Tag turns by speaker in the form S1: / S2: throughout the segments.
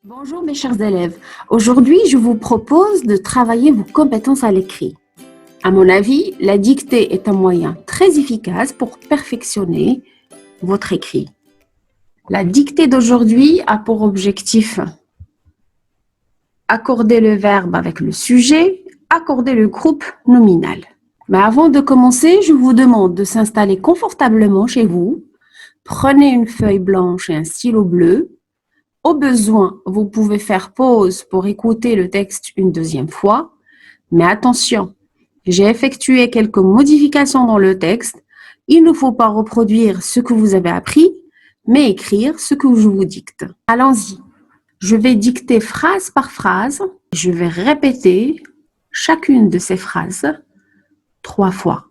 S1: Bonjour mes chers élèves, aujourd'hui je vous propose de travailler vos compétences à l'écrit. À mon avis, la dictée est un moyen très efficace pour perfectionner votre écrit. La dictée d'aujourd'hui a pour objectif accorder le verbe avec le sujet, accorder le groupe nominal. Mais avant de commencer, je vous demande de s'installer confortablement chez vous. Prenez une feuille blanche et un stylo bleu. Au besoin, vous pouvez faire pause pour écouter le texte une deuxième fois. Mais attention, j'ai effectué quelques modifications dans le texte. Il ne faut pas reproduire ce que vous avez appris, mais écrire ce que je vous dicte. Allons-y. Je vais dicter phrase par phrase. Je vais répéter chacune de ces phrases 3 fois.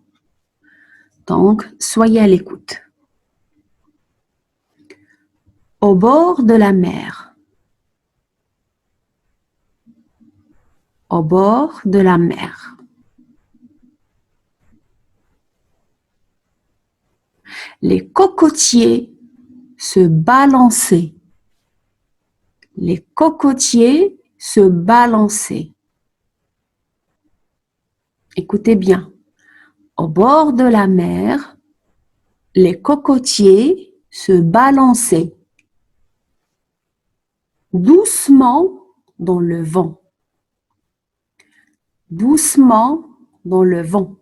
S1: Donc, soyez à l'écoute. Au bord de la mer. Au bord de la mer. Les cocotiers se balançaient. Les cocotiers se balançaient. Écoutez bien. Au bord de la mer, les cocotiers se balançaient. Doucement dans le vent. Doucement dans le vent.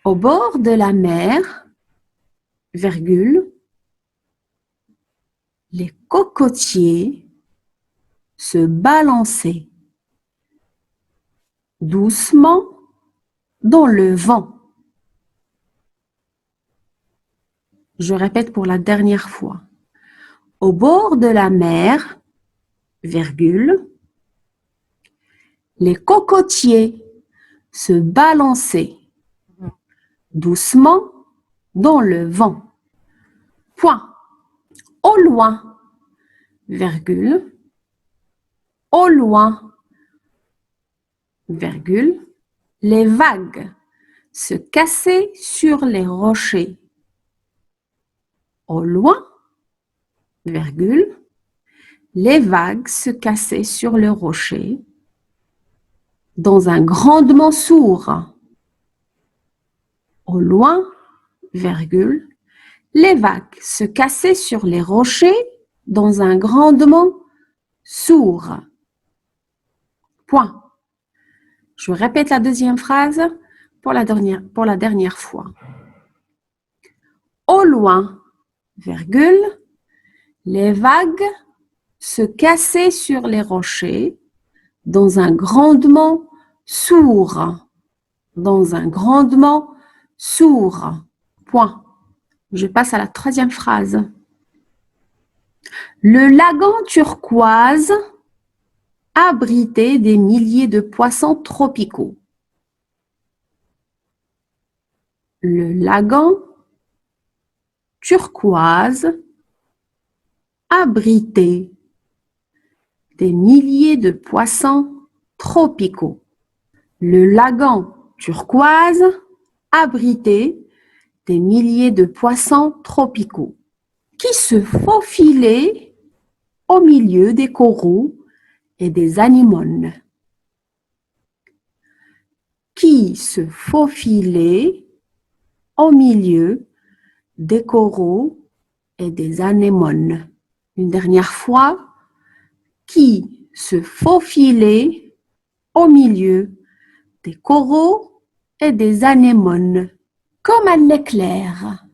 S1: Au bord de la mer, virgule, les cocotiers se balançaient. Doucement dans le vent. Je répète pour la dernière fois. Au bord de la mer, virgule, les cocotiers se balançaient doucement dans le vent. Point. Au loin, virgule, au loin, virgule, les vagues se cassaient sur les rochers. Au loin, virgule, les vagues se cassaient sur le rocher dans un grondement sourd. Au loin, virgule, les vagues se cassaient sur les rochers dans un grondement sourd. Point. Je répète la deuxième phrase pour la dernière fois. Au loin, virgule, les vagues se cassaient sur les rochers dans un grondement sourd. Dans un grondement sourd. Point. Je passe à la troisième phrase. Le lagon turquoise abritait des milliers de poissons tropicaux. Le lagon turquoise abritait des milliers de poissons tropicaux. Le lagon turquoise abritait des milliers de poissons tropicaux qui se faufilaient au milieu des coraux et des anémones. Qui se faufilaient au milieu des coraux et des anémones. Une dernière fois, qui se faufilait au milieu des coraux et des anémones. Comme un éclair.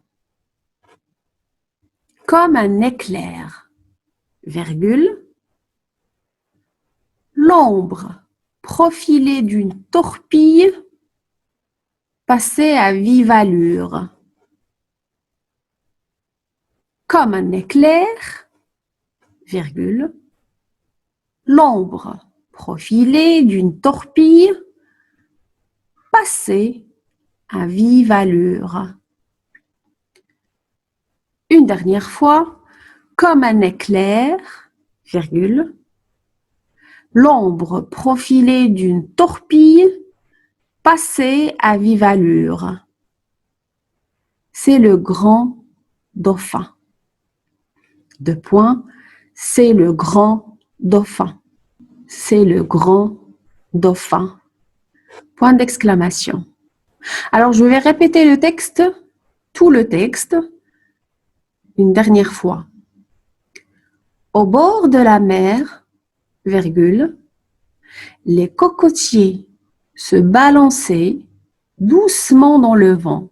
S1: Comme un éclair. Virgule. L'ombre profilée d'une torpille passait à vive allure. Comme un éclair, virgule, l'ombre profilée d'une torpille passait à vive allure. Une dernière fois, comme un éclair, virgule, l'ombre profilée d'une torpille passait à vive allure. C'est le grand dauphin. Deux points, c'est le grand dauphin. C'est le grand dauphin. Point d'exclamation. Alors, je vais répéter le texte, tout le texte, une dernière fois. Au bord de la mer, virgule, les cocotiers se balançaient doucement dans le vent.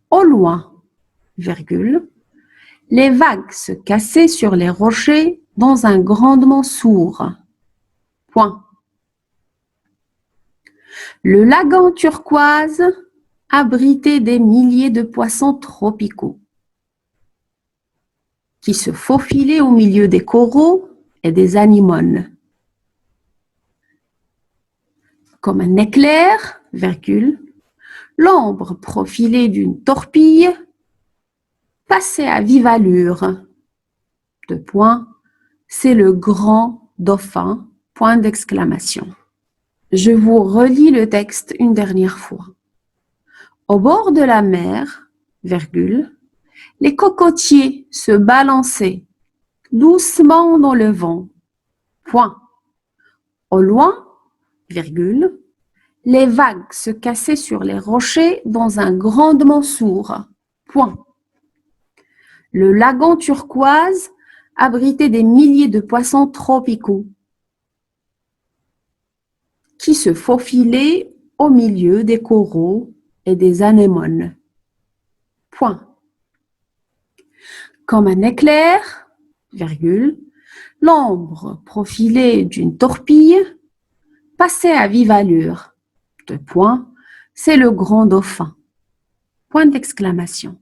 S1: Au loin, virgule, les vagues se cassaient sur les rochers dans un grondement sourd. Point. Le lagon turquoise abritait des milliers de poissons tropicaux qui se faufilaient au milieu des coraux et des anémones. Comme un éclair, virgule, l'ombre profilée d'une torpille passait à vive allure. Deux points, c'est le grand dauphin, point d'exclamation. Je vous relis le texte une dernière fois. Au bord de la mer, virgule, les cocotiers se balançaient doucement dans le vent. Point. Au loin, virgule, les vagues se cassaient sur les rochers dans un grondement sourd. Point. Le lagon turquoise abritait des milliers de poissons tropicaux qui se faufilaient au milieu des coraux et des anémones. Point. Comme un éclair, virgule, l'ombre profilée d'une torpille passait à vive allure. Deux points, c'est le grand dauphin. Point d'exclamation.